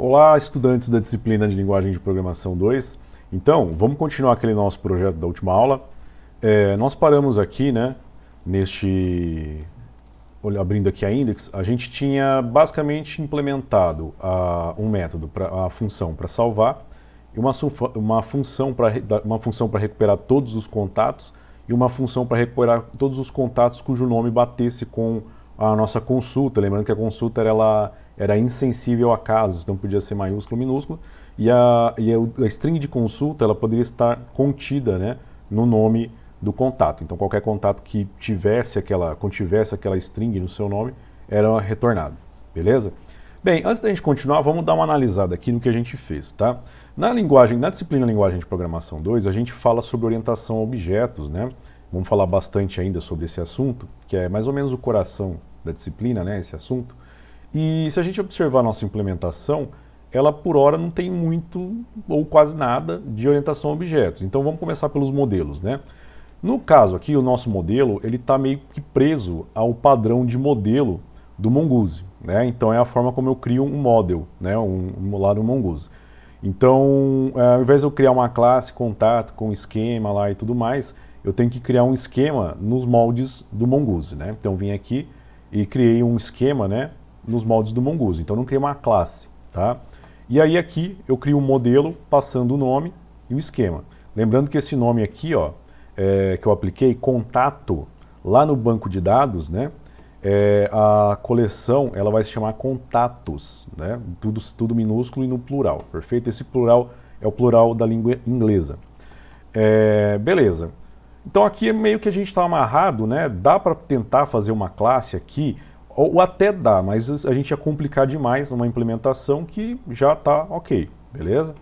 Olá, estudantes da disciplina de Linguagem de Programação 2. Então, vamos continuar aquele nosso projeto da última aula. Nós paramos aqui, né, abrindo aqui a index, a gente tinha basicamente implementado um método, a função para salvar, e uma função para recuperar todos os contatos, e uma função para recuperar todos os contatos cujo nome batesse com a nossa consulta. Lembrando que a consulta era insensível a casos, então podia ser maiúsculo ou minúsculo, e a string de consulta ela poderia estar contida, né, no nome do contato. Então qualquer contato que contivesse aquela string no seu nome era retornado, beleza? Bem, antes da gente continuar, vamos dar uma analisada aqui no que a gente fez, tá? Na disciplina Linguagem de Programação 2, a gente fala sobre orientação a objetos, né? Vamos falar bastante ainda sobre esse assunto, que é mais ou menos o coração da disciplina, né, esse assunto. E se a gente observar a nossa implementação, ela por hora não tem muito ou quase nada de orientação a objetos. Então vamos começar pelos modelos, né? No caso aqui, o nosso modelo, ele está meio que preso ao padrão de modelo do Mongoose, né? Então é a forma como eu crio um model, né, lá no Mongoose. Então, ao invés de eu criar uma classe, contato, com esquema lá e tudo mais, eu tenho que criar um esquema nos moldes do Mongoose, né? Então vim aqui e criei um esquema, né, nos moldes do Mongoose. Então não criei uma classe, tá? E aí aqui eu crio um modelo passando o nome e o esquema. Lembrando que esse nome aqui, ó, que eu apliquei, contato, lá no banco de dados, né, a coleção ela vai se chamar contatos, né, tudo minúsculo e no plural, perfeito? Esse plural é o plural da língua inglesa. Beleza. Então aqui é meio que a gente está amarrado, né? Dá para tentar fazer uma classe aqui, ou até dá, mas a gente ia complicar demais uma implementação que já está ok, beleza?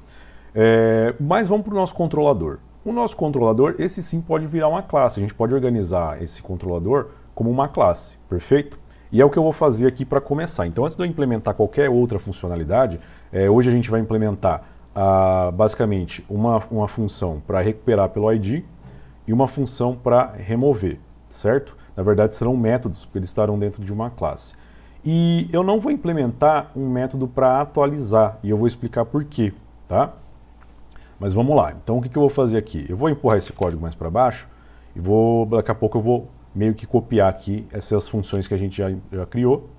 Mas vamos para o nosso controlador. O nosso controlador, esse sim pode virar uma classe. A gente pode organizar esse controlador como uma classe, perfeito? E é o que eu vou fazer aqui para começar. Então antes de eu implementar qualquer outra funcionalidade, hoje a gente vai implementar basicamente uma função para recuperar pelo ID e uma função para remover, certo? Na verdade serão métodos, porque eles estarão dentro de uma classe. E eu não vou implementar um método para atualizar, e eu vou explicar por quê, tá? Mas vamos lá, então o que eu vou fazer aqui? Eu vou empurrar esse código mais para baixo, e daqui a pouco eu vou meio que copiar aqui essas funções que a gente já criou.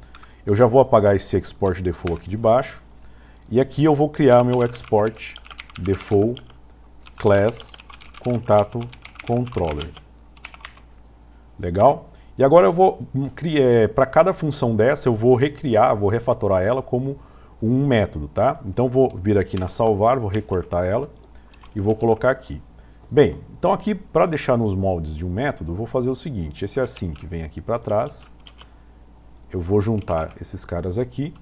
Eu já vou apagar esse export default aqui de baixo, e aqui eu vou criar meu export default class contato controller. Legal? E agora eu vou criar, para cada função dessa eu vou refatorar ela como um método, tá? Então vou vir aqui na salvar, vou recortar ela e vou colocar aqui. Bem, então aqui para deixar nos moldes de um método, eu vou fazer o seguinte, esse assim que vem aqui para trás, eu vou juntar esses caras aqui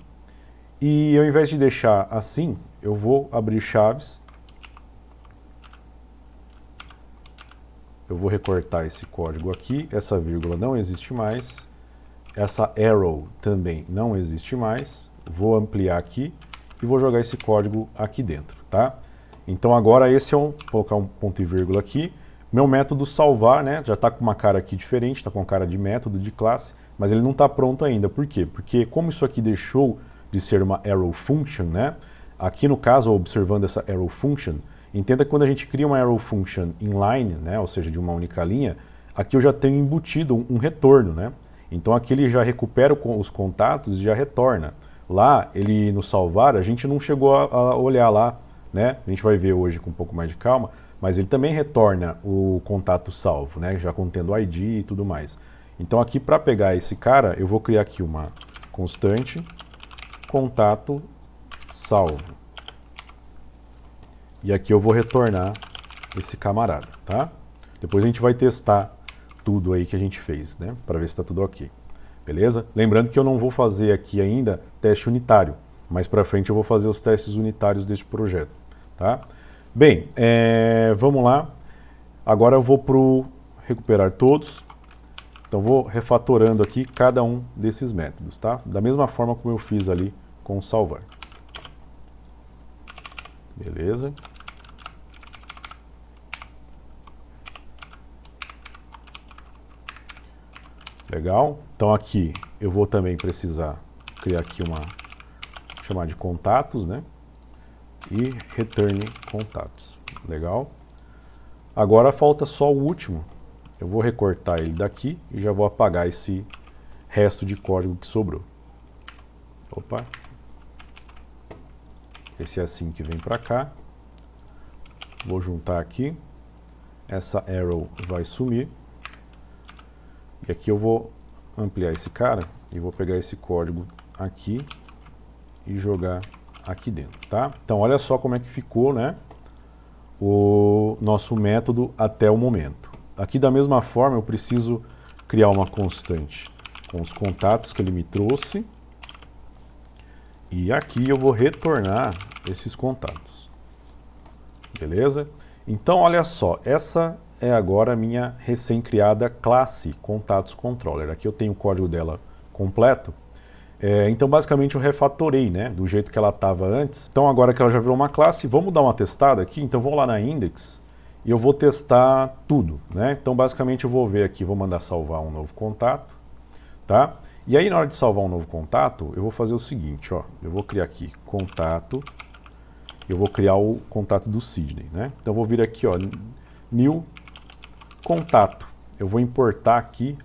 e ao invés de deixar assim, eu vou abrir chaves. Eu vou recortar esse código aqui, essa vírgula não existe mais, essa arrow também não existe mais, vou ampliar aqui e vou jogar esse código aqui dentro, tá? Então agora vou colocar um ponto e vírgula aqui, meu método salvar, né, já está com uma cara aqui diferente, está com cara de método, de classe, mas ele não está pronto ainda, por quê? Porque como isso aqui deixou de ser uma arrow function, né, aqui no caso, observando essa arrow function, entenda que quando a gente cria uma arrow function inline, né, ou seja, de uma única linha, aqui eu já tenho embutido um retorno, né? Então aqui ele já recupera os contatos e já retorna. Lá, ele no salvar, a gente não chegou a olhar lá, né? A gente vai ver hoje com um pouco mais de calma, mas ele também retorna o contato salvo, né? Já contendo o ID e tudo mais. Então aqui para pegar esse cara, eu vou criar aqui uma constante contato salvo. E aqui eu vou retornar esse camarada, tá? Depois a gente vai testar tudo aí que a gente fez, né? Para ver se está tudo ok. Beleza? Lembrando que eu não vou fazer aqui ainda teste unitário, mas para frente eu vou fazer os testes unitários desse projeto, tá? Bem, vamos lá. Agora eu vou pro recuperar todos. Então vou refatorando aqui cada um desses métodos, tá? Da mesma forma como eu fiz ali com o salvar. Beleza? Legal? Então aqui eu vou também precisar criar aqui chamar de contatos, né? e return contatos. Legal? Agora falta só o último. Eu vou recortar ele daqui e já vou apagar esse resto de código que sobrou. Opa. Esse é assim que vem para cá. Vou juntar aqui. Essa arrow vai sumir. E aqui eu vou ampliar esse cara e vou pegar esse código aqui e jogar aqui dentro, tá? Então olha só como é que ficou, né, o nosso método até o momento. Aqui da mesma forma eu preciso criar uma constante com os contatos que ele me trouxe e aqui eu vou retornar esses contatos. Beleza? Então olha só, essa é agora a minha recém-criada classe Contatos Controller. Aqui eu tenho o código dela completo. Então basicamente eu refatorei, né, do jeito que ela estava antes. Então agora que ela já virou uma classe, vamos dar uma testada aqui. Então vou lá na index e eu vou testar tudo, né? Então basicamente eu vou ver aqui, vou mandar salvar um novo contato, tá? E aí na hora de salvar um novo contato, eu vou fazer o seguinte, ó, eu vou criar aqui contato, eu vou criar o contato do Sidney, né? Então eu vou vir aqui, ó, new contato. Eu vou importar aqui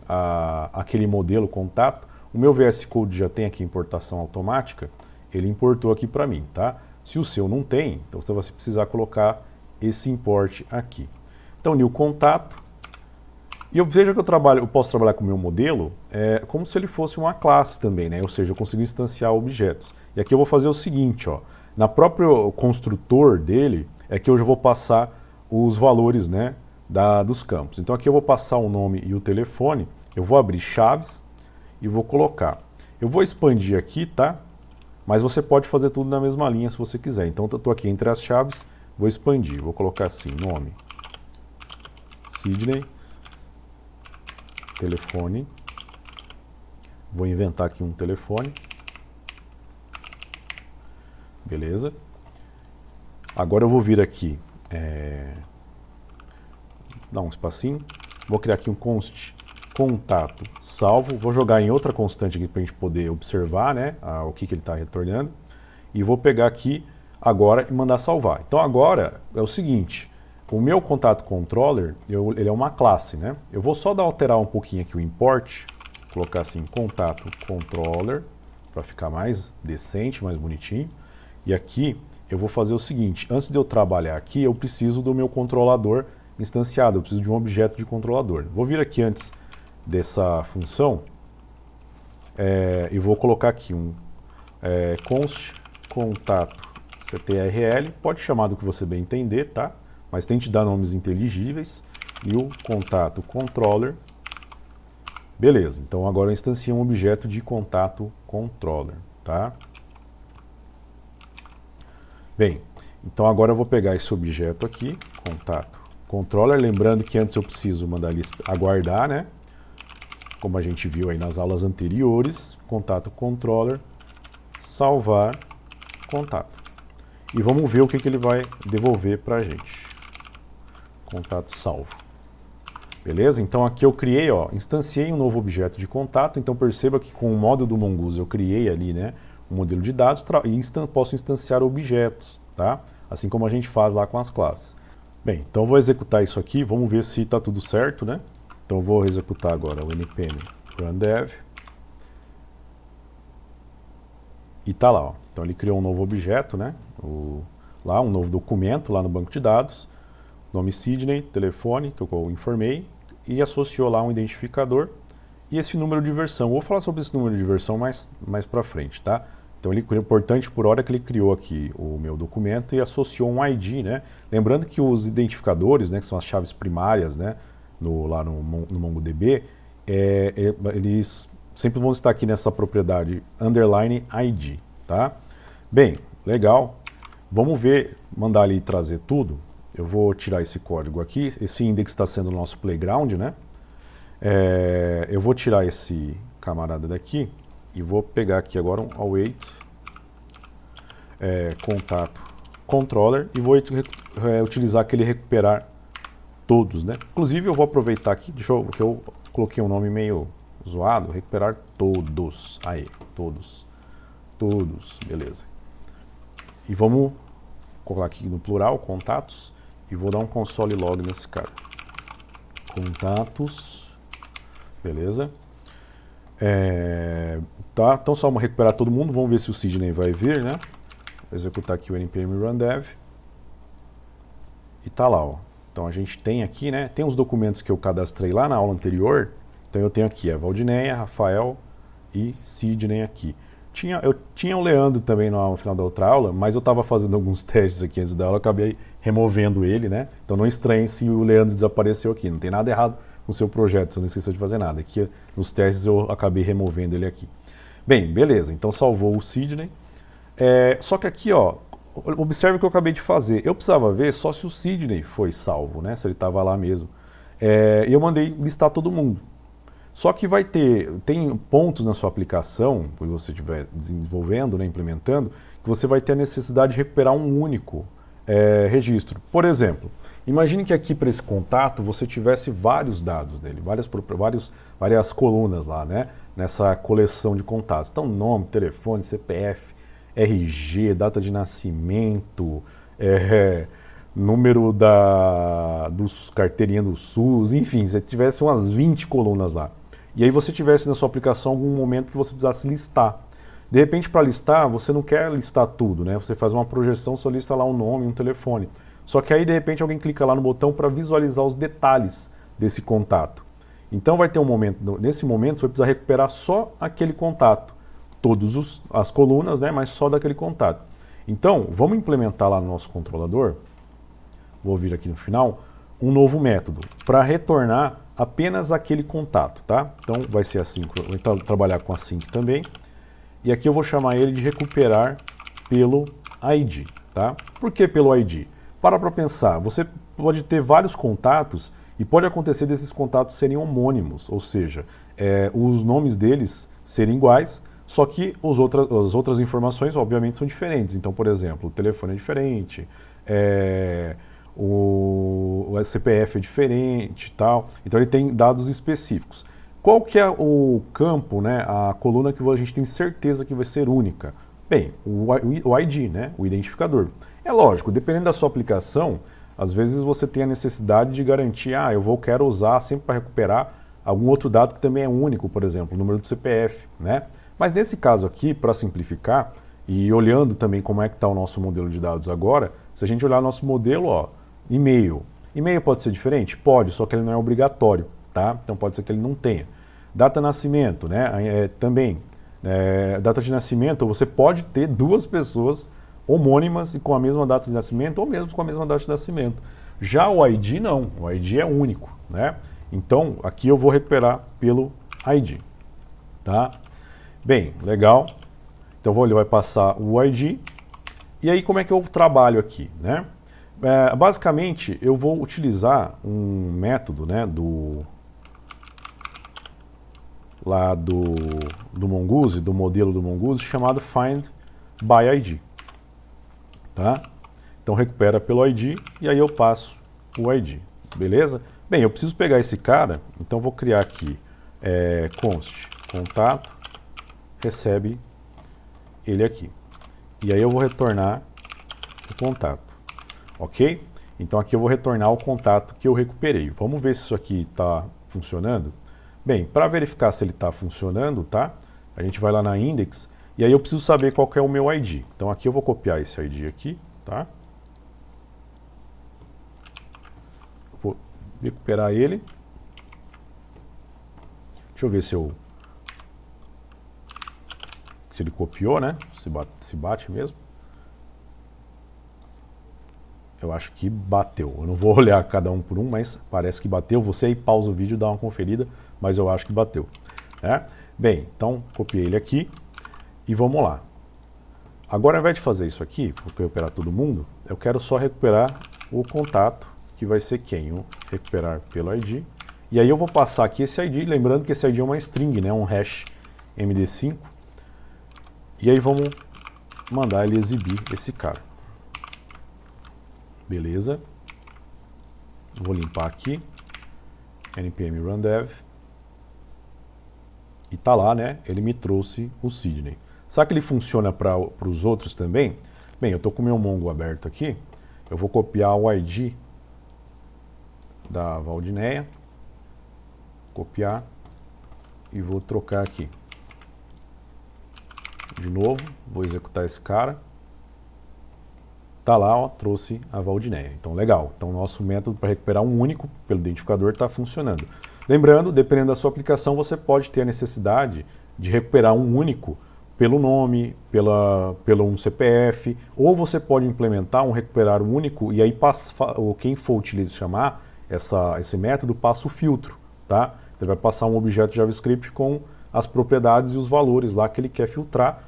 aquele modelo contato. O meu VS Code já tem aqui importação automática, ele importou aqui para mim, tá? Se o seu não tem, então você vai precisar colocar esse import aqui. Então, new contato. E eu vejo que eu posso trabalhar com o meu modelo como se ele fosse uma classe também, né? Ou seja, eu consigo instanciar objetos. E aqui eu vou fazer o seguinte, ó. Na próprio construtor dele, é que eu já vou passar os valores, né, dos campos. Então aqui eu vou passar o nome e o telefone, eu vou abrir chaves e vou colocar. Eu vou expandir aqui, tá? Mas você pode fazer tudo na mesma linha se você quiser. Então eu estou aqui entre as chaves, vou expandir. Vou colocar assim, nome, Sidney, telefone. Vou inventar aqui um telefone. Beleza. Agora eu vou vir aqui, dar um espacinho. Vou criar aqui um contato salvo, vou jogar em outra constante aqui para a gente poder observar, né, o que ele está retornando. E vou pegar aqui agora e mandar salvar. Então agora é o seguinte, o meu contato controller, ele é uma classe, né? Eu vou só alterar um pouquinho aqui o import, colocar assim, contato controller, para ficar mais decente, mais bonitinho. E aqui eu vou fazer o seguinte, antes de eu trabalhar aqui, eu preciso do meu controlador instanciado, eu preciso de um objeto de controlador. Vou vir aqui antes dessa função e vou colocar aqui um const contato ctrl, pode chamar do que você bem entender, tá? Mas tente dar nomes inteligíveis, e o contato controller. Beleza, então agora eu instancio um objeto de contato controller, tá? Bem, então agora eu vou pegar esse objeto aqui, contato controller, lembrando que antes eu preciso mandar ele aguardar, né? Como a gente viu aí nas aulas anteriores, contato controller, salvar contato. E vamos ver o que ele vai devolver para a gente. Contato salvo. Beleza? Então aqui eu criei, ó, instanciei um novo objeto de contato, então perceba que com o módulo do Mongoose eu criei ali, né, um modelo de dados e posso instanciar objetos, tá? Assim como a gente faz lá com as classes. Bem, então eu vou executar isso aqui, vamos ver se está tudo certo, né? Então eu vou executar agora o npm run dev. E tá lá, ó. Então ele criou um novo objeto, né? Lá um novo documento lá no banco de dados, nome Sidney, telefone, que eu informei, e associou lá um identificador e esse número de versão. Eu vou falar sobre esse número de versão mais para frente, tá? Então ele criou, importante por hora que ele criou aqui o meu documento e associou um ID, né? Lembrando que os identificadores, né, que são as chaves primárias, né, lá no MongoDB, eles sempre vão estar aqui nessa propriedade underline ID, tá? Bem, legal. Vamos ver, mandar ali trazer tudo. Eu vou tirar esse código aqui. Esse index está sendo o nosso playground, né? Eu vou tirar esse camarada daqui e vou pegar aqui agora um await contato controller e vou utilizar aquele recuperar todos, né? Inclusive eu vou aproveitar aqui, que eu coloquei um nome meio zoado, recuperar todos. Aí, todos, beleza. E vamos colocar aqui no plural, contatos, e vou dar um console log nesse cara. Contatos, beleza. Tá, então só vamos recuperar todo mundo, vamos ver se o Sidney vai vir, né? Vou executar aqui o npm run dev. E tá lá, ó. Então a gente tem aqui, né? Tem os documentos que eu cadastrei lá na aula anterior. Então eu tenho aqui a Valdineia, Rafael e Sidney aqui. Eu tinha o Leandro também no final da outra aula, mas eu estava fazendo alguns testes aqui antes da aula, eu acabei removendo ele, né? Então não estranhe se o Leandro desapareceu aqui, não tem nada errado com o seu projeto, você não esqueceu de fazer nada. Aqui nos testes eu acabei removendo ele aqui. Bem, beleza, então salvou o Sidney. Só que aqui, ó, observe o que eu acabei de fazer. Eu precisava ver só se o Sidney foi salvo, né? Se ele estava lá mesmo. E eu mandei listar todo mundo. Só que tem pontos na sua aplicação, que você estiver desenvolvendo, né, implementando, que você vai ter a necessidade de recuperar um único registro. Por exemplo, imagine que aqui para esse contato você tivesse vários dados dele, várias colunas lá, né, nessa coleção de contatos. Então, nome, telefone, CPF, RG, data de nascimento, número dos carteirinha do SUS, enfim, você tivesse umas 20 colunas lá. E aí você tivesse na sua aplicação algum momento que você precisasse listar. De repente, para listar, você não quer listar tudo, né? Você faz uma projeção, só lista lá um nome, um telefone. Só que aí, de repente, alguém clica lá no botão para visualizar os detalhes desse contato. Então vai ter um momento, nesse momento, você vai precisar recuperar só aquele contato. Todas as colunas, né? Mas só daquele contato. Então, vamos implementar lá no nosso controlador. Vou vir aqui no final, um novo método para retornar apenas aquele contato, tá? Então vai ser assim, vou trabalhar com async também. E aqui eu vou chamar ele de recuperar pelo ID, tá? Por que pelo ID? Para pensar, você pode ter vários contatos e pode acontecer desses contatos serem homônimos, ou seja, os nomes deles serem iguais, só que as outras informações obviamente são diferentes. Então, por exemplo, o telefone é diferente, o CPF é diferente e tal, então ele tem dados específicos. Qual que é o campo, né, a coluna que a gente tem certeza que vai ser única? Bem, o ID, né, o identificador. É lógico, dependendo da sua aplicação, às vezes você tem a necessidade de garantir, quero usar sempre para recuperar algum outro dado que também é único, por exemplo, o número do CPF, né? Mas nesse caso aqui, para simplificar, e olhando também como é que está o nosso modelo de dados agora, se a gente olhar nosso modelo, ó, e-mail. E-mail pode ser diferente? Pode, só que ele não é obrigatório, tá? Então pode ser que ele não tenha. Data de nascimento, né? Também. Data de nascimento, você pode ter duas pessoas homônimas e com a mesma data de nascimento, ou mesmo com a mesma data de nascimento. Já o ID não, o ID é único, né? Então aqui eu vou recuperar pelo ID, tá? Bem, legal. Então ele vai passar o ID. E aí como é que eu trabalho aqui, né? Basicamente, eu vou utilizar um método, né, do Mongoose, do modelo do Mongoose, chamado findById. Tá? Então recupera pelo ID e aí eu passo o ID. Beleza? Bem, eu preciso pegar esse cara, então vou criar aqui const contato, recebe ele aqui. E aí eu vou retornar o contato. Ok? Então aqui eu vou retornar o contato que eu recuperei. Vamos ver se isso aqui está funcionando. Bem, para verificar se ele está funcionando, tá? A gente vai lá na index e aí eu preciso saber qual que é o meu ID. Então aqui eu vou copiar esse ID aqui, tá? Vou recuperar ele. Deixa eu ver se ele copiou, né? Se bate mesmo. Eu acho que bateu. Eu não vou olhar cada um por um, mas parece que bateu. Você aí pausa o vídeo e dá uma conferida, mas eu acho que bateu. Né? Bem, então copiei ele aqui e vamos lá. Agora, ao invés de fazer isso aqui, vou recuperar todo mundo, eu quero só recuperar o contato, que vai ser quem? O recuperar pelo ID. E aí eu vou passar aqui esse ID, lembrando que esse ID é uma string, né? Um hash MD5. E aí vamos mandar ele exibir esse cara. Beleza. Vou limpar aqui. npm run dev. E tá lá, né? Ele me trouxe o Sidney. Será que ele funciona para os outros também? Bem, eu estou com o meu Mongo aberto aqui, eu vou copiar o ID da Valdineia, copiar e vou trocar aqui. De novo, vou executar esse cara. Tá lá, ó, trouxe a Valdineia. Então, legal. Então, nosso método para recuperar um único pelo identificador está funcionando. Lembrando, dependendo da sua aplicação, você pode ter a necessidade de recuperar um único pelo nome, pelo um CPF, ou você pode implementar um recuperar único e aí quem for chamar esse método passa o filtro, tá? Ele vai passar um objeto JavaScript com as propriedades e os valores lá que ele quer filtrar,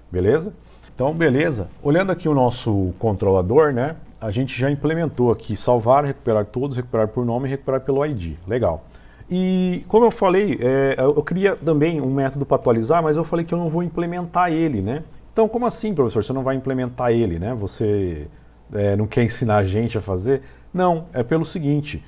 beleza? Então, beleza. Olhando aqui o nosso controlador, né? A gente já implementou aqui salvar, recuperar todos, recuperar por nome e recuperar pelo ID. Legal. E como eu falei, eu queria também um método para atualizar, mas eu falei que eu não vou implementar ele, né? Então, como assim, professor? Você não vai implementar ele, né? Você não quer ensinar a gente a fazer? Não, é pelo seguinte,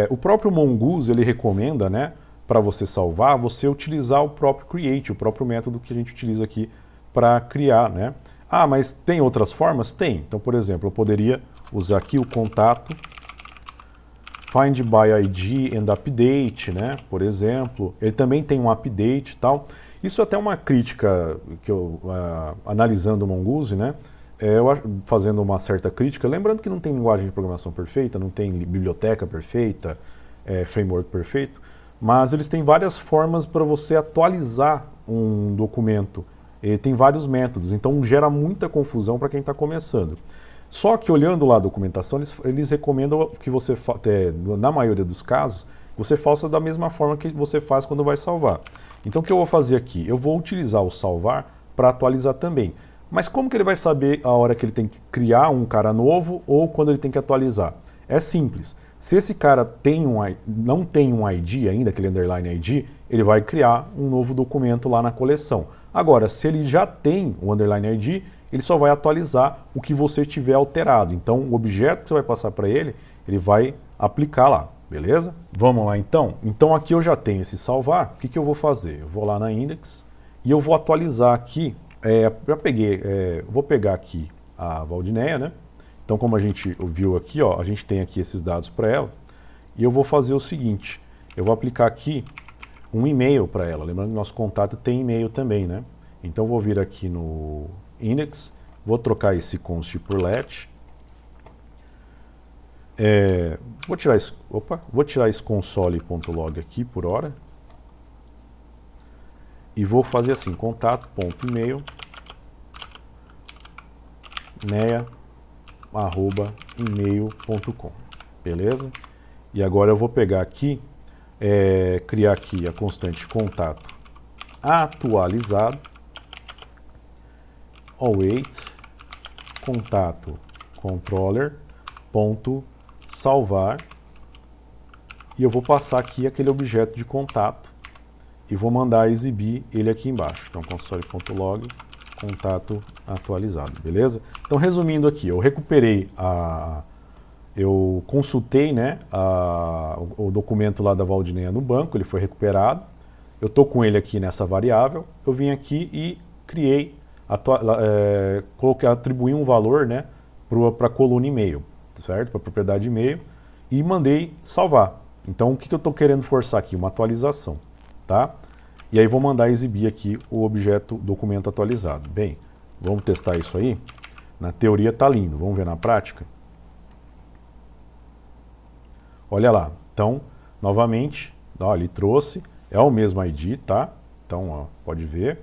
o próprio Mongoose, ele recomenda, né? Para você salvar, você utilizar o próprio create, o próprio método que a gente utiliza aqui para criar, né? Ah, mas tem outras formas? Tem. Então, por exemplo, eu poderia usar aqui o contato find by ID and update, né? Por exemplo, ele também tem um update e tal. Isso é até uma crítica que eu, analisando o Mongoose, né? Fazendo uma certa crítica, lembrando que não tem linguagem de programação perfeita, não tem biblioteca perfeita, framework perfeito, mas eles têm várias formas para você atualizar um documento. Tem vários métodos, então gera muita confusão para quem está começando. Só que olhando lá a documentação, eles recomendam que você, na maioria dos casos, você faça da mesma forma que você faz quando vai salvar. Então o que eu vou fazer aqui? Eu vou utilizar o salvar para atualizar também. Mas como que ele vai saber a hora que ele tem que criar um cara novo ou quando ele tem que atualizar? É simples. Se esse cara não tem um ID ainda, aquele underline ID, ele vai criar um novo documento lá na coleção. Agora, se ele já tem o underline ID, ele só vai atualizar o que você tiver alterado. Então, o objeto que você vai passar para ele, ele vai aplicar lá, beleza? Vamos lá então? Então aqui eu já tenho esse salvar. O que eu vou fazer? Eu vou lá na index e eu vou atualizar aqui. Vou pegar aqui a Valdineia, né? Então, como a gente viu aqui, ó, a gente tem aqui esses dados para ela. E eu vou fazer o seguinte, eu vou aplicar aqui um e-mail para ela. Lembrando que nosso contato tem e-mail também, né? Então, vou vir aqui no index, vou trocar esse const por let. Vou tirar esse console.log aqui por hora. E vou fazer assim, contato.email neia@email.com, beleza? E agora eu vou pegar aqui, criar aqui a constante contato atualizado, await contato controller ponto salvar, e eu vou passar aqui aquele objeto de contato e vou mandar exibir ele aqui embaixo. Então, console.log contato atualizado, beleza? Então, resumindo aqui, eu recuperei eu consultei, né, o documento lá da Valdineia no banco, ele foi recuperado. Eu estou com ele aqui nessa variável, eu vim aqui e criei, atribuí um valor, né, para a coluna e-mail, certo? Para a propriedade e-mail, e mandei salvar. Então, o que eu estou querendo forçar aqui? Uma atualização, tá? E aí vou mandar exibir aqui o objeto documento atualizado. Bem, vamos testar isso aí? Na teoria tá lindo, vamos ver na prática? Olha lá, então, novamente, ó, ele trouxe, é o mesmo ID, tá? Então, ó, pode ver.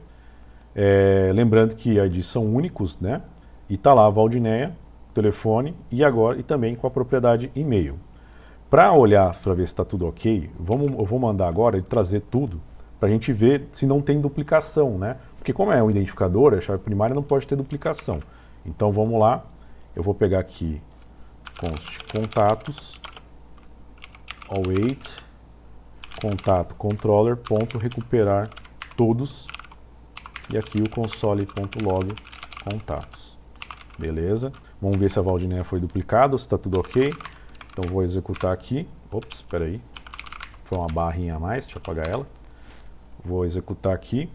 Lembrando que IDs são únicos, né? E tá lá a Valdineia, telefone e também com a propriedade e-mail. Para olhar, para ver se está tudo ok, eu vou mandar agora ele trazer tudo para a gente ver se não tem duplicação, né? Porque como é um identificador, a chave primária não pode ter duplicação. Então vamos lá, eu vou pegar aqui const contatos, await contato controller ponto recuperar todos e aqui o console.log contatos. Beleza? Vamos ver se a Valdineia foi duplicada, se está tudo ok. Então vou executar aqui. Ops, espera aí. Foi uma barrinha a mais, deixa eu apagar ela. Vou executar aqui.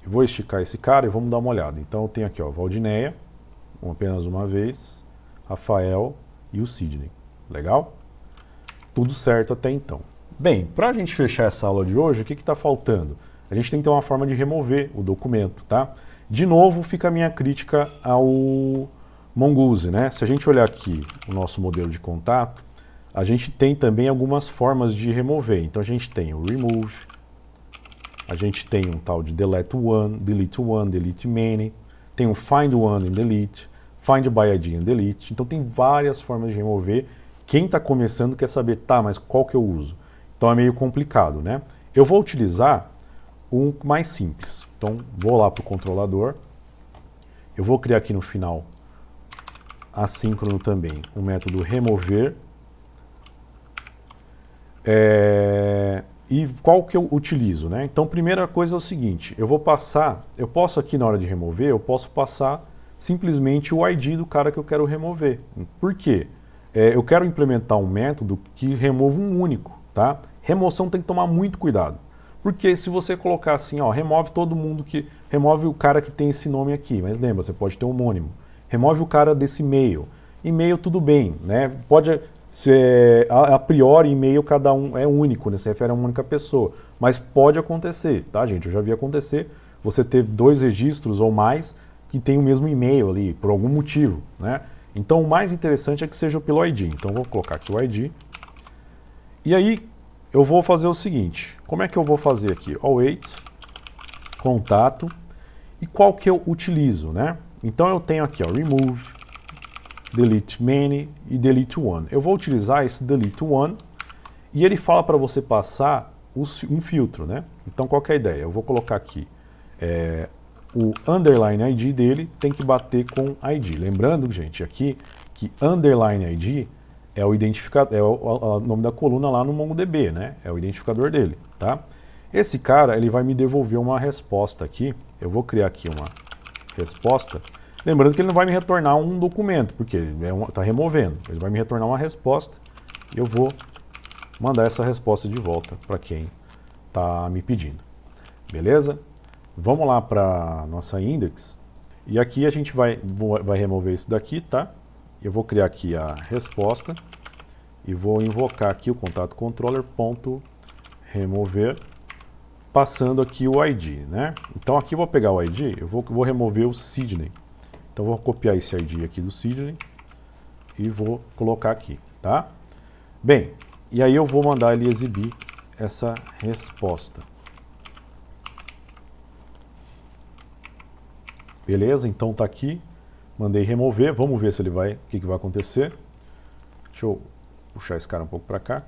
Vou esticar esse cara e vamos dar uma olhada. Então eu tenho aqui, ó, Valdineia, apenas uma vez, Rafael e o Sidney. Legal? Tudo certo até então. Bem, para a gente fechar essa aula de hoje, o que está faltando? A gente tem que ter uma forma de remover o documento, tá? De novo, fica a minha crítica ao Mongoose, né? Se a gente olhar aqui o nosso modelo de contato, a gente tem também algumas formas de remover. Então a gente tem o remove, a gente tem um tal de delete one, delete many, tem o find one and delete, find by ID and delete. Então tem várias formas de remover. Quem está começando quer saber, tá, mas qual que eu uso? Então é meio complicado, né? Eu vou utilizar um mais simples. Então vou lá para o controlador, eu vou criar aqui no final, assíncrono também, um método remover. E qual que eu utilizo, né? Então, primeira coisa é o seguinte, eu posso aqui na hora de remover, eu posso passar simplesmente o ID do cara que eu quero remover. Por quê? Eu quero implementar um método que remova um único, tá? Remoção tem que tomar muito cuidado. Porque se você colocar assim, ó, remove todo mundo remove o cara que tem esse nome aqui, mas lembra, você pode ter um homônimo. Remove o cara desse e-mail. E-mail tudo bem, né? Pode ser, a priori, e-mail cada um é único, né? Se refere a uma única pessoa. Mas pode acontecer, tá, gente? Eu já vi acontecer você ter 2 registros ou mais que tem o mesmo e-mail ali, por algum motivo, né? Então o mais interessante é que seja pelo ID. Então vou colocar aqui o ID. E aí eu vou fazer o seguinte, como é que eu vou fazer aqui? Await, contato, e qual que eu utilizo, né? Então eu tenho aqui, ó, remove, delete many e delete one. Eu vou utilizar esse delete one e ele fala para você passar um filtro, né? Então qual que é a ideia? Eu vou colocar aqui o underline ID dele tem que bater com ID. Lembrando, gente, aqui que underline ID é o identificador, é o nome da coluna lá no MongoDB, né? É o identificador dele, tá? Esse cara, ele vai me devolver uma resposta aqui. Eu vou criar aqui uma resposta. Lembrando que ele não vai me retornar um documento, porque ele está removendo. Ele vai me retornar uma resposta e eu vou mandar essa resposta de volta para quem está me pedindo. Beleza? Vamos lá para nossa index. E aqui a gente vai remover isso daqui, tá? Eu vou criar aqui a resposta e vou invocar aqui o contato controller.remover, passando aqui o ID, né? Então aqui eu vou pegar o ID, eu vou remover o Sidney. Então eu vou copiar esse ID aqui do Sidney e vou colocar aqui, tá? Bem, e aí eu vou mandar ele exibir essa resposta. Beleza? Então tá aqui. Mandei remover. Vamos ver se ele vai, o que vai acontecer. Deixa eu puxar esse cara um pouco para cá.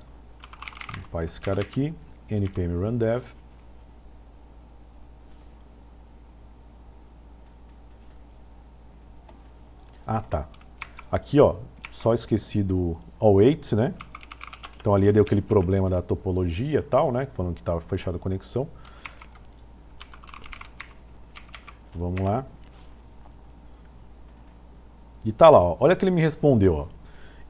Limpar esse cara aqui. npm run dev. Ah, tá. Aqui, ó, só esqueci do await, né? Então ali deu aquele problema da topologia e tal, né? Falando que estava fechada a conexão. Vamos lá. E tá lá, ó. Olha que ele me respondeu, ó.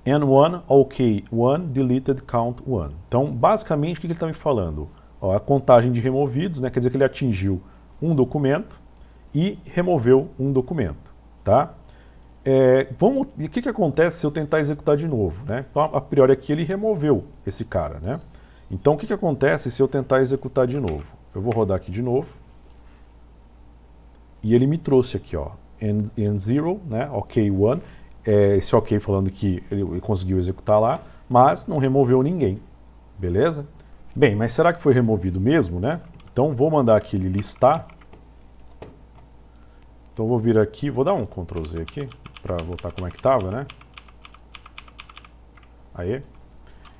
N1, OK, 1, deleted, count 1. Então, basicamente, o que ele está me falando? Ó, a contagem de removidos, né? Quer dizer que ele atingiu um documento e removeu um documento, tá? E o que acontece se eu tentar executar de novo, né? Então, a priori aqui ele removeu esse cara, né? Então, o que acontece se eu tentar executar de novo? Eu vou rodar aqui de novo. E ele me trouxe aqui, ó, N0, né, OK 1, esse OK falando que ele conseguiu executar lá, mas não removeu ninguém, beleza? Bem, mas será que foi removido mesmo, né? Então vou mandar aqui ele listar. Então vou vir aqui, vou dar um Ctrl Z aqui, para voltar como é que estava, né? Aí.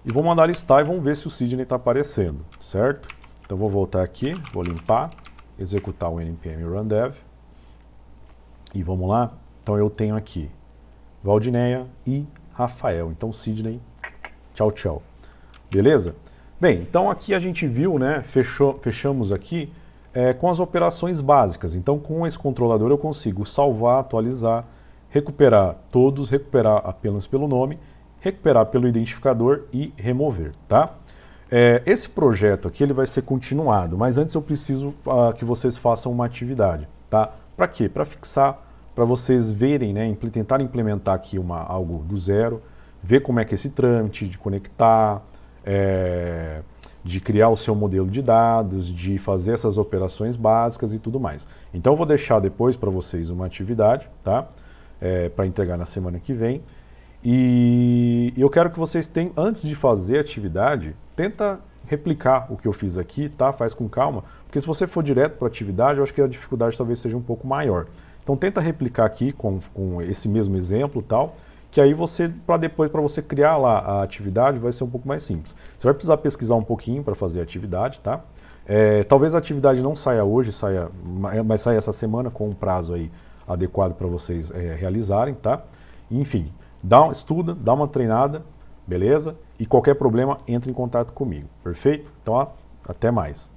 E vou mandar listar e vamos ver se o Sidney está aparecendo, certo? Então vou voltar aqui, vou limpar, executar o npm run dev. E vamos lá. Então eu tenho aqui Valdineia e Rafael. Então Sidney, tchau, tchau. Beleza? Bem, então aqui a gente viu, né? Fechamos aqui com as operações básicas. Então com esse controlador eu consigo salvar, atualizar, recuperar todos, recuperar apenas pelo nome, recuperar pelo identificador e remover, tá? Esse projeto aqui ele vai ser continuado, mas antes eu preciso que vocês façam uma atividade, tá? Para quê? Para fixar para vocês verem, né, tentar implementar aqui algo do zero, ver como é que é esse trâmite de conectar, de criar o seu modelo de dados, de fazer essas operações básicas e tudo mais. Então eu vou deixar depois para vocês uma atividade, tá? Para entregar na semana que vem. E eu quero que vocês tenham, antes de fazer a atividade, tenta replicar o que eu fiz aqui, tá? Faz com calma, porque se você for direto para a atividade, eu acho que a dificuldade talvez seja um pouco maior. Então tenta replicar aqui com esse mesmo exemplo, tal, que aí você, para você criar lá a atividade, vai ser um pouco mais simples. Você vai precisar pesquisar um pouquinho para fazer a atividade, tá? Talvez a atividade não saia hoje, mas saia essa semana com um prazo aí adequado para vocês realizarem, tá? Enfim, estuda, dá uma treinada, beleza? E qualquer problema, entre em contato comigo, perfeito? Então, até mais.